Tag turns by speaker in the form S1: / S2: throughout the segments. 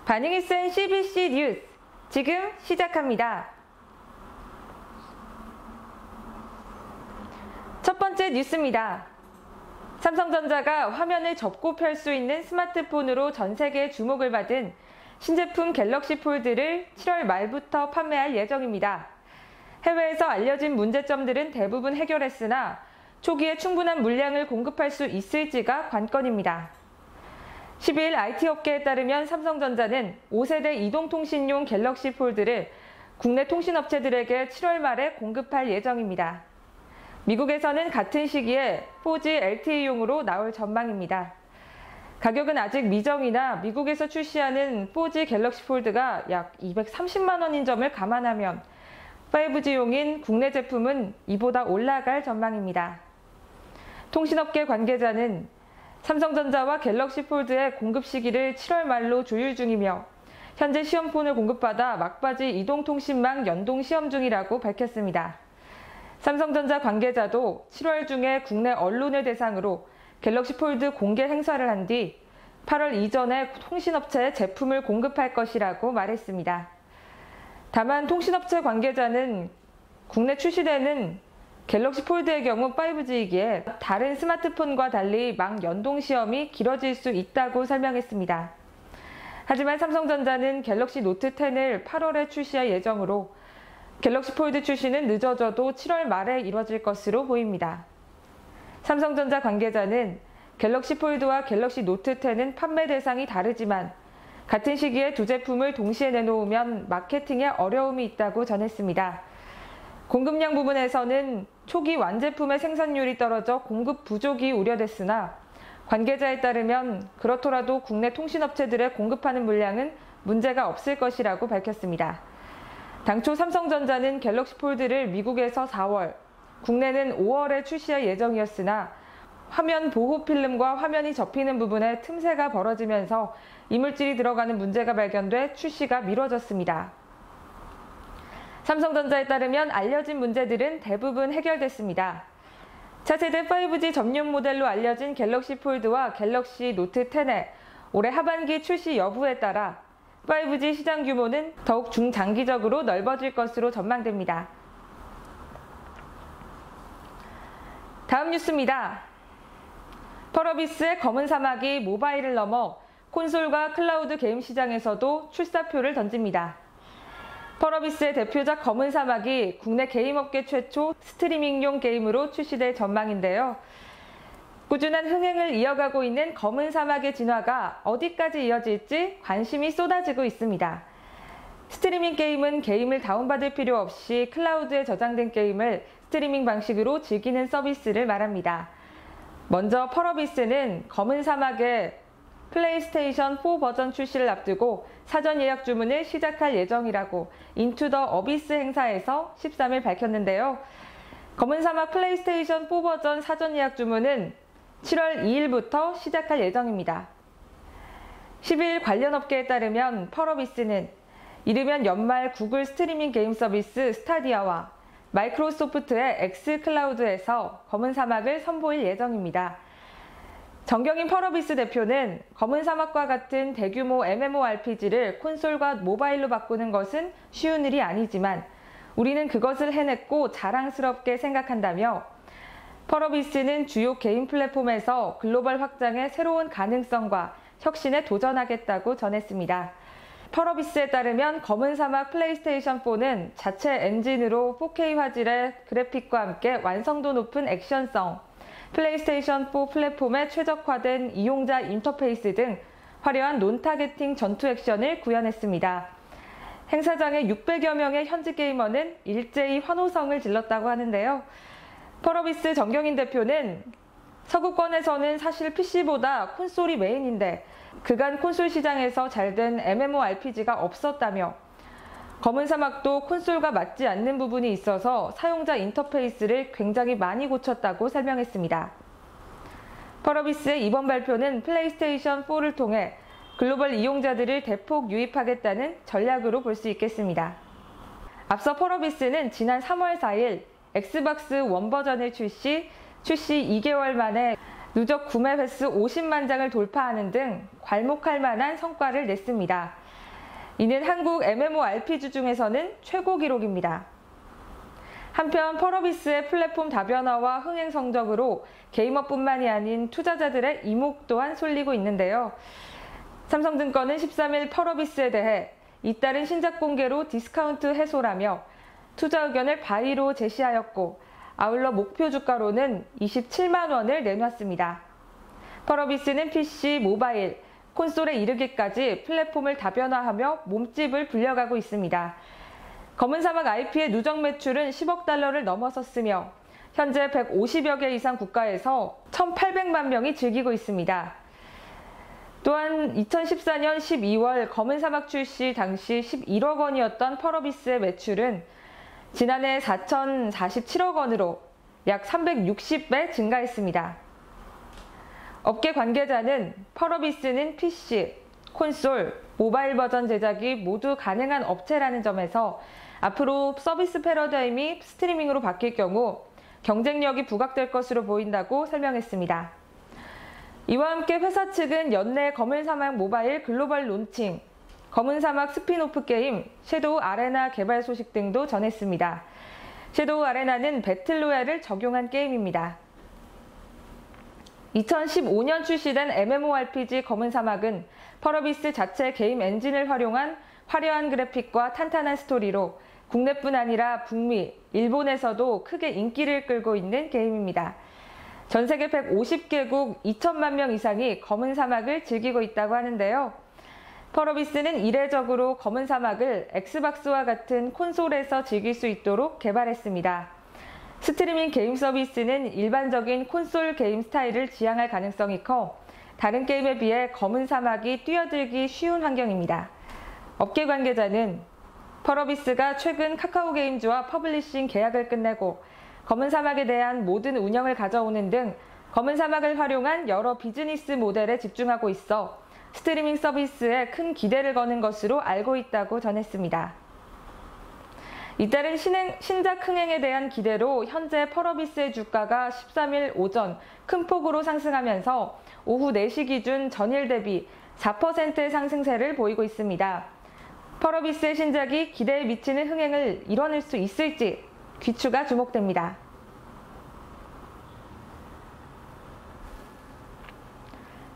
S1: 반응이 센 CBC 뉴스 지금 시작합니다. 첫 번째 뉴스입니다. 삼성전자가 화면을 접고 펼 수 있는 스마트폰으로 전 세계의 주목을 받은 신제품 갤럭시 폴드를 7월 말부터 판매할 예정입니다. 해외에서 알려진 문제점들은 대부분 해결했으나 초기에 충분한 물량을 공급할 수 있을지가 관건입니다. 12일 IT 업계에 따르면 삼성전자는 5세대 이동통신용 갤럭시 폴드를 국내 통신업체들에게 7월 말에 공급할 예정입니다. 미국에서는 같은 시기에 4G LTE용으로 나올 전망입니다. 가격은 아직 미정이나 미국에서 출시하는 4G 갤럭시 폴드가 약 230만 원인 점을 감안하면 5G용인 국내 제품은 이보다 올라갈 전망입니다. 통신업계 관계자는 삼성전자와 갤럭시 폴드의 공급 시기를 7월 말로 조율 중이며 현재 시험폰을 공급받아 막바지 이동통신망 연동 시험 중이라고 밝혔습니다. 삼성전자 관계자도 7월 중에 국내 언론을 대상으로 갤럭시 폴드 공개 행사를 한 뒤 8월 이전에 통신업체에 제품을 공급할 것이라고 말했습니다. 다만 통신업체 관계자는 국내 출시되는 갤럭시 폴드의 경우 5G이기에 다른 스마트폰과 달리 망 연동 시험이 길어질 수 있다고 설명했습니다. 하지만 삼성전자는 갤럭시 노트 10을 8월에 출시할 예정으로 갤럭시 폴드 출시는 늦어져도 7월 말에 이뤄질 것으로 보입니다. 삼성전자 관계자는 갤럭시 폴드와 갤럭시 노트 10은 판매 대상이 다르지만 같은 시기에 두 제품을 동시에 내놓으면 마케팅에 어려움이 있다고 전했습니다. 공급량 부분에서는 초기 완제품의 생산률이 떨어져 공급 부족이 우려됐으나 관계자에 따르면 그렇더라도 국내 통신업체들에 공급하는 물량은 문제가 없을 것이라고 밝혔습니다. 당초 삼성전자는 갤럭시 폴드를 미국에서 4월, 국내는 5월에 출시할 예정이었으나 화면 보호 필름과 화면이 접히는 부분에 틈새가 벌어지면서 이물질이 들어가는 문제가 발견돼 출시가 미뤄졌습니다. 삼성전자에 따르면 알려진 문제들은 대부분 해결됐습니다. 차세대 5G 전용 모델로 알려진 갤럭시 폴드와 갤럭시 노트 10의 올해 하반기 출시 여부에 따라 5G 시장 규모는 더욱 중장기적으로 넓어질 것으로 전망됩니다. 다음 뉴스입니다. 펄어비스의 검은 사막이 모바일을 넘어 콘솔과 클라우드 게임 시장에서도 출사표를 던집니다. 펄어비스의 대표작 검은 사막이 국내 게임업계 최초 스트리밍용 게임으로 출시될 전망인데요. 꾸준한 흥행을 이어가고 있는 검은 사막의 진화가 어디까지 이어질지 관심이 쏟아지고 있습니다. 스트리밍 게임은 게임을 다운받을 필요 없이 클라우드에 저장된 게임을 스트리밍 방식으로 즐기는 서비스를 말합니다. 먼저 펄어비스는 검은 사막의 플레이스테이션 4 버전 출시를 앞두고 사전 예약 주문을 시작할 예정이라고 인투 더 어비스 행사에서 13일 밝혔는데요. 검은 사막 플레이스테이션 4 버전 사전 예약 주문은 7월 2일부터 시작할 예정입니다. 12일 관련 업계에 따르면 펄어비스는 이르면 연말 구글 스트리밍 게임 서비스 스타디아와 마이크로소프트의 엑스클라우드에서 검은 사막을 선보일 예정입니다. 정경인 펄어비스 대표는 검은 사막과 같은 대규모 MMORPG를 콘솔과 모바일로 바꾸는 것은 쉬운 일이 아니지만 우리는 그것을 해냈고 자랑스럽게 생각한다며 펄어비스는 주요 게임 플랫폼에서 글로벌 확장의 새로운 가능성과 혁신에 도전하겠다고 전했습니다. 펄어비스에 따르면 검은 사막 플레이스테이션 4는 자체 엔진으로 4K 화질의 그래픽과 함께 완성도 높은 액션성, 플레이스테이션 4 플랫폼에 최적화된 이용자 인터페이스 등 화려한 논타겟팅 전투 액션을 구현했습니다. 행사장에 600여 명의 현지 게이머는 일제히 환호성을 질렀다고 하는데요. 펄어비스 정경인 대표는 서구권에서는 사실 PC보다 콘솔이 메인인데 그간 콘솔 시장에서 잘된 MMORPG가 없었다며 검은 사막도 콘솔과 맞지 않는 부분이 있어서 사용자 인터페이스를 굉장히 많이 고쳤다고 설명했습니다. 펄어비스의 이번 발표는 플레이스테이션 4를 통해 글로벌 이용자들을 대폭 유입하겠다는 전략으로 볼 수 있겠습니다. 앞서 펄어비스는 지난 3월 4일 엑스박스 원 버전을 출시 2개월 만에 누적 구매 횟수 50만 장을 돌파하는 등 괄목할 만한 성과를 냈습니다. 이는 한국 MMORPG 중에서는 최고 기록입니다. 한편 펄어비스의 플랫폼 다변화와 흥행 성적으로 게이머뿐만이 아닌 투자자들의 이목 또한 쏠리고 있는데요. 삼성증권은 13일 펄어비스에 대해 잇따른 신작 공개로 디스카운트 해소라며 투자 의견을 바이로 제시하였고, 아울러 목표 주가로는 27만 원을 내놨습니다. 펄어비스는 PC, 모바일, 콘솔에 이르기까지 플랫폼을 다변화하며 몸집을 불려가고 있습니다. 검은사막 IP의 누적 매출은 10억 달러를 넘어섰으며 현재 150여 개 이상 국가에서 1,800만 명이 즐기고 있습니다. 또한 2014년 12월 검은사막 출시 당시 11억 원이었던 펄어비스의 매출은 지난해 4,047억 원으로 약 360배 증가했습니다. 업계 관계자는 펄어비스는 PC, 콘솔, 모바일 버전 제작이 모두 가능한 업체라는 점에서 앞으로 서비스 패러다임이 스트리밍으로 바뀔 경우 경쟁력이 부각될 것으로 보인다고 설명했습니다. 이와 함께 회사 측은 연내 검은사막 모바일 글로벌 론칭, 검은사막 스핀오프 게임 섀도우 아레나 개발 소식 등도 전했습니다. 섀도우 아레나는 배틀로얄을 적용한 게임입니다. 2015년 출시된 MMORPG 검은사막은 펄어비스 자체 게임 엔진을 활용한 화려한 그래픽과 탄탄한 스토리로 국내뿐 아니라 북미, 일본에서도 크게 인기를 끌고 있는 게임입니다. 전 세계 150개국 2천만 명 이상이 검은사막을 즐기고 있다고 하는데요. 펄어비스는 이례적으로 검은사막을 엑스박스와 같은 콘솔에서 즐길 수 있도록 개발했습니다. 스트리밍 게임 서비스는 일반적인 콘솔 게임 스타일을 지향할 가능성이 커 다른 게임에 비해 검은사막이 뛰어들기 쉬운 환경입니다. 업계 관계자는 펄어비스가 최근 카카오게임즈와 퍼블리싱 계약을 끝내고 검은사막에 대한 모든 운영을 가져오는 등 검은사막을 활용한 여러 비즈니스 모델에 집중하고 있어 스트리밍 서비스에 큰 기대를 거는 것으로 알고 있다고 전했습니다. 잇따른 신작 흥행에 대한 기대로 현재 펄어비스의 주가가 13일 오전 큰 폭으로 상승하면서 오후 4시 기준 전일 대비 4%의 상승세를 보이고 있습니다. 펄어비스의 신작이 기대에 미치는 흥행을 이뤄낼 수 있을지 귀추가 주목됩니다.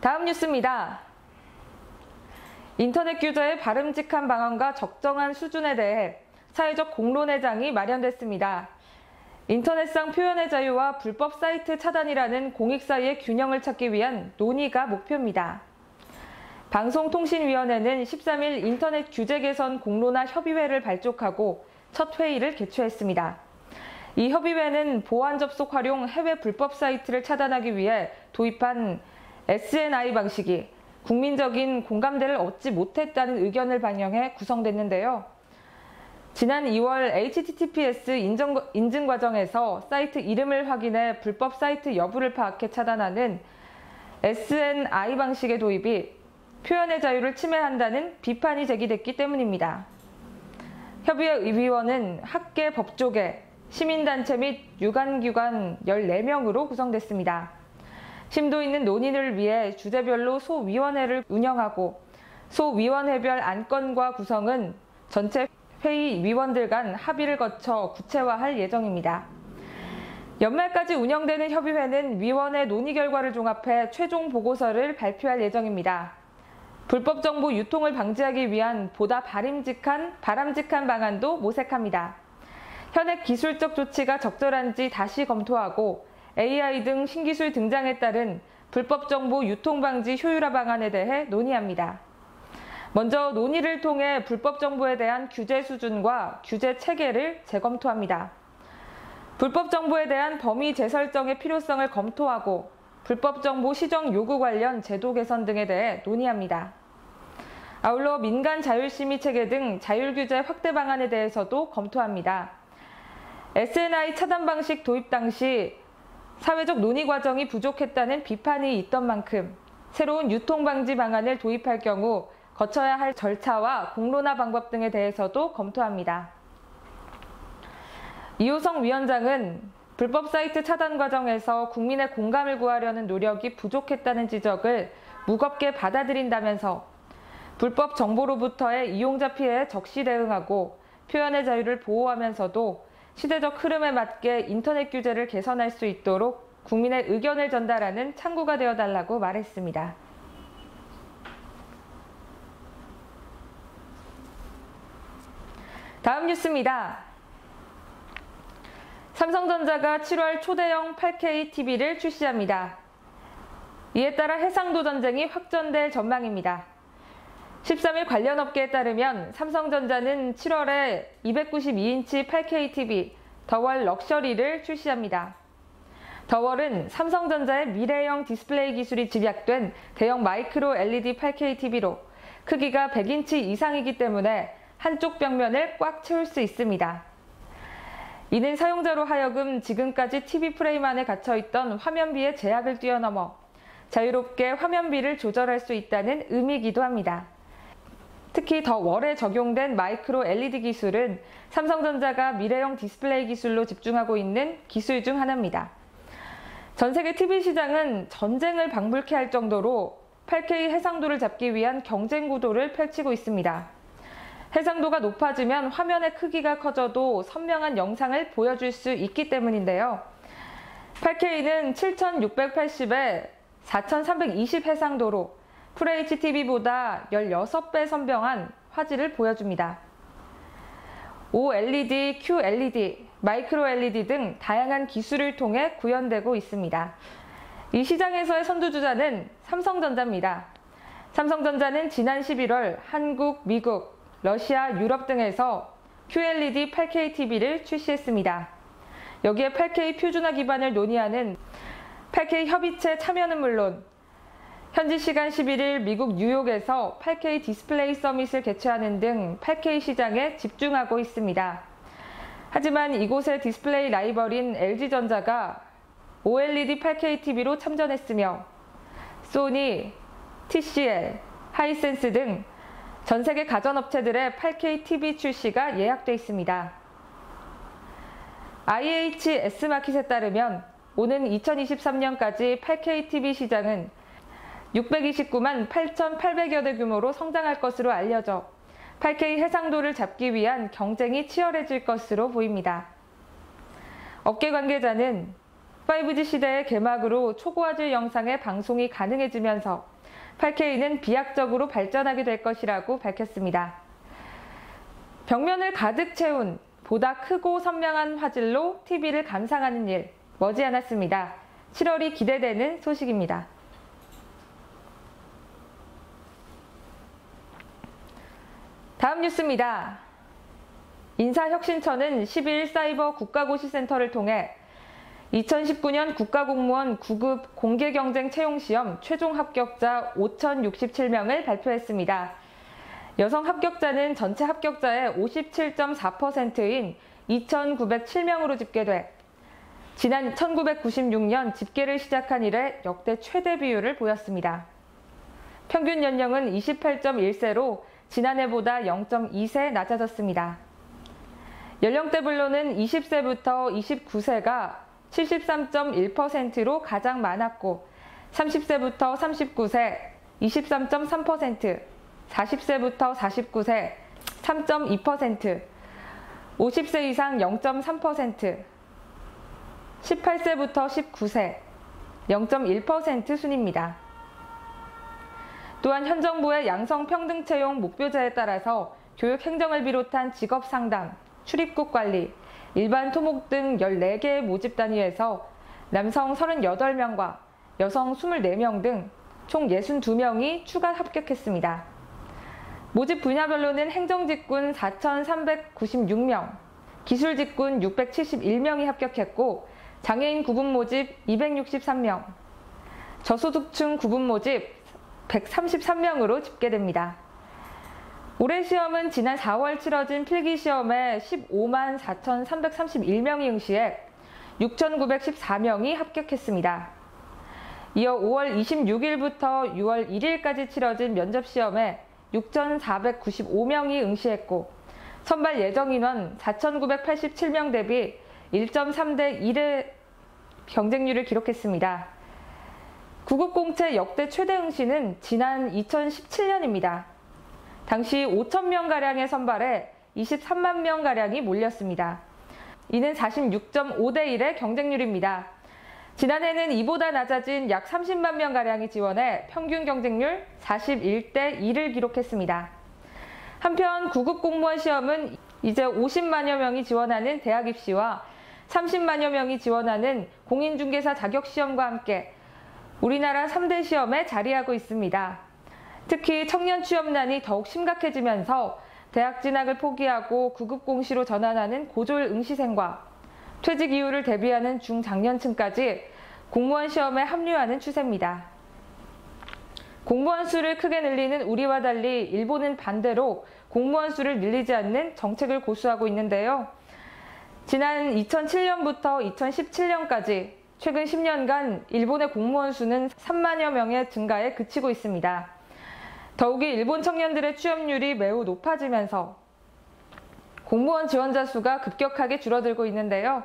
S1: 다음 뉴스입니다. 인터넷 규제의 바람직한 방안과 적정한 수준에 대해 사회적 공론회장이 마련됐습니다. 인터넷상 표현의 자유와 불법 사이트 차단이라는 공익 사이의 균형을 찾기 위한 논의가 목표입니다. 방송통신위원회는 13일 인터넷 규제 개선 공론화 협의회를 발족하고 첫 회의를 개최했습니다. 이 협의회는 보안 접속 활용 해외 불법 사이트를 차단하기 위해 도입한 SNI 방식이 국민적인 공감대를 얻지 못했다는 의견을 반영해 구성됐는데요. 지난 2월 HTTPS 인증 과정에서 사이트 이름을 확인해 불법 사이트 여부를 파악해 차단하는 SNI 방식의 도입이 표현의 자유를 침해한다는 비판이 제기됐기 때문입니다. 협의회 의위원은 학계, 법조계, 시민단체 및 유관기관 14명으로 구성됐습니다. 심도 있는 논의를 위해 주제별로 소위원회를 운영하고 소위원회별 안건과 구성은 전체 회의 위원들 간 합의를 거쳐 구체화할 예정입니다. 연말까지 운영되는 협의회는 위원회 논의 결과를 종합해 최종 보고서를 발표할 예정입니다. 불법 정보 유통을 방지하기 위한 보다 바람직한 방안도 모색합니다. 현행 기술적 조치가 적절한지 다시 검토하고 AI 등 신기술 등장에 따른 불법 정보 유통 방지 효율화 방안에 대해 논의합니다. 먼저 논의를 통해 불법 정보에 대한 규제 수준과 규제 체계를 재검토합니다. 불법 정보에 대한 범위 재설정의 필요성을 검토하고 불법 정보 시정 요구 관련 제도 개선 등에 대해 논의합니다. 아울러 민간 자율심의 체계 등 자율규제 확대 방안에 대해서도 검토합니다. SNI 차단 방식 도입 당시 사회적 논의 과정이 부족했다는 비판이 있던 만큼 새로운 유통 방지 방안을 도입할 경우 거쳐야 할 절차와 공론화 방법 등에 대해서도 검토합니다. 이호성 위원장은 불법 사이트 차단 과정에서 국민의 공감을 구하려는 노력이 부족했다는 지적을 무겁게 받아들인다면서 불법 정보로부터의 이용자 피해에 적시 대응하고 표현의 자유를 보호하면서도 시대적 흐름에 맞게 인터넷 규제를 개선할 수 있도록 국민의 의견을 전달하는 창구가 되어달라고 말했습니다. 다음 뉴스입니다. 삼성전자가 7월 초대형 8K TV를 출시합니다. 이에 따라 해상도 전쟁이 확전될 전망입니다. 13일 관련 업계에 따르면 삼성전자는 7월에 292인치 8K TV 더월 럭셔리를 출시합니다. 더월은 삼성전자의 미래형 디스플레이 기술이 집약된 대형 마이크로 LED 8K TV로 크기가 100인치 이상이기 때문에 한쪽 벽면을 꽉 채울 수 있습니다. 이는 사용자로 하여금 지금까지 TV 프레임 안에 갇혀있던 화면비의 제약을 뛰어넘어 자유롭게 화면비를 조절할 수 있다는 의미이기도 합니다. 특히 더월에 적용된 마이크로 LED 기술은 삼성전자가 미래형 디스플레이 기술로 집중하고 있는 기술 중 하나입니다. 전 세계 TV 시장은 전쟁을 방불케 할 정도로 8K 해상도를 잡기 위한 경쟁 구도를 펼치고 있습니다. 해상도가 높아지면 화면의 크기가 커져도 선명한 영상을 보여줄 수 있기 때문인데요. 8K는 7680에 4320 해상도로 FHDTV보다 16배 선명한 화질을 보여줍니다. OLED, QLED, 마이크로 LED 등 다양한 기술을 통해 구현되고 있습니다. 이 시장에서의 선두주자는 삼성전자입니다. 삼성전자는 지난 11월 한국, 미국, 러시아, 유럽 등에서 QLED 8K TV를 출시했습니다. 여기에 8K 표준화 기반을 논의하는 8K 협의체 참여는 물론 현지 시간 11일 미국 뉴욕에서 8K 디스플레이 서밋을 개최하는 등 8K 시장에 집중하고 있습니다. 하지만 이곳의 디스플레이 라이벌인 LG전자가 OLED 8K TV로 참전했으며 소니, TCL, 하이센스 등 전 세계 가전업체들의 8K TV 출시가 예약돼 있습니다. IHS 마켓에 따르면 오는 2023년까지 8K TV 시장은 629만 8,800여 대 규모로 성장할 것으로 알려져 8K 해상도를 잡기 위한 경쟁이 치열해질 것으로 보입니다. 업계 관계자는 5G 시대의 개막으로 초고화질 영상의 방송이 가능해지면서 8K는 비약적으로 발전하게 될 것이라고 밝혔습니다. 벽면을 가득 채운 보다 크고 선명한 화질로 TV를 감상하는 일 머지않았습니다. 7월이 기대되는 소식입니다. 다음 뉴스입니다. 인사혁신처는 12일 사이버 국가고시센터를 통해 2019년 국가공무원 9급 공개경쟁 채용시험 최종 합격자 5,067명을 발표했습니다. 여성 합격자는 전체 합격자의 57.4%인 2,907명으로 집계돼 지난 1996년 집계를 시작한 이래 역대 최대 비율을 보였습니다. 평균 연령은 28.1세로 지난해보다 0.2세 낮아졌습니다. 연령대별로는 20세부터 29세가 73.1%로 가장 많았고 30세부터 39세 23.3%, 40세부터 49세 3.2%, 50세 이상 0.3%, 18세부터 19세 0.1% 순입니다. 또한 현 정부의 양성평등 채용 목표제에 따라서 교육행정을 비롯한 직업상담, 출입국 관리, 일반 토목 등 14개의 모집 단위에서 남성 38명과 여성 24명 등 총 62명이 추가 합격했습니다. 모집 분야별로는 행정직군 4,396명, 기술직군 671명이 합격했고 장애인 구분 모집 263명, 저소득층 구분 모집 133명으로 집계됩니다. 올해 시험은 지난 4월 치러진 필기시험에 15만 4,331명이 응시해 6,914명이 합격했습니다. 이어 5월 26일부터 6월 1일까지 치러진 면접시험에 6,495명이 응시했고 선발 예정 인원 4,987명 대비 1.3대 1의 경쟁률을 기록했습니다. 구급공채 역대 최대 응시는 지난 2017년입니다. 당시 5,000명가량의 선발에 23만 명가량이 몰렸습니다. 이는 46.5대 1의 경쟁률입니다. 지난해는 이보다 낮아진 약 30만 명가량이 지원해 평균 경쟁률 41대 2를 기록했습니다. 한편 9급 공무원 시험은 이제 50만여 명이 지원하는 대학 입시와 30만여 명이 지원하는 공인중개사 자격시험과 함께 우리나라 3대 시험에 자리하고 있습니다. 특히 청년 취업난이 더욱 심각해지면서 대학 진학을 포기하고 9급 공시로 전환하는 고졸 응시생과 퇴직 이후를 대비하는 중장년층까지 공무원 시험에 합류하는 추세입니다. 공무원 수를 크게 늘리는 우리와 달리 일본은 반대로 공무원 수를 늘리지 않는 정책을 고수하고 있는데요. 지난 2007년부터 2017년까지 최근 10년간 일본의 공무원 수는 3만여 명의 증가에 그치고 있습니다. 더욱이 일본 청년들의 취업률이 매우 높아지면서 공무원 지원자 수가 급격하게 줄어들고 있는데요.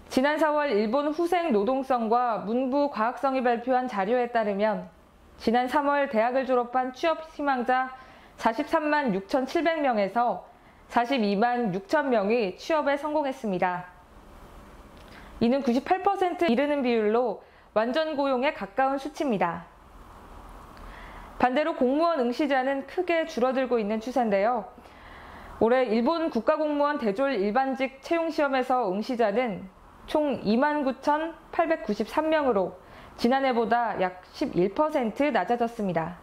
S1: 지난 4월 일본 후생 노동성과 문부 과학성이 발표한 자료에 따르면 지난 3월 대학을 졸업한 취업 희망자 43만 6,700명에서 42만 6천 명이 취업에 성공했습니다. 이는 98%에 이르는 비율로 완전 고용에 가까운 수치입니다. 반대로 공무원 응시자는 크게 줄어들고 있는 추세인데요. 올해 일본 국가공무원 대졸 일반직 채용시험에서 응시자는 총 29,893명으로 지난해보다 약 11% 낮아졌습니다.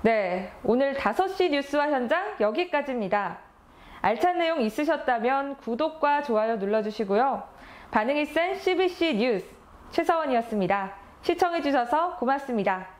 S1: 네, 오늘 5시 뉴스와 현장 여기까지입니다. 알찬 내용 있으셨다면 구독과 좋아요 눌러주시고요. 반응이 센 CBC 뉴스 최서원이었습니다. 시청해주셔서 고맙습니다.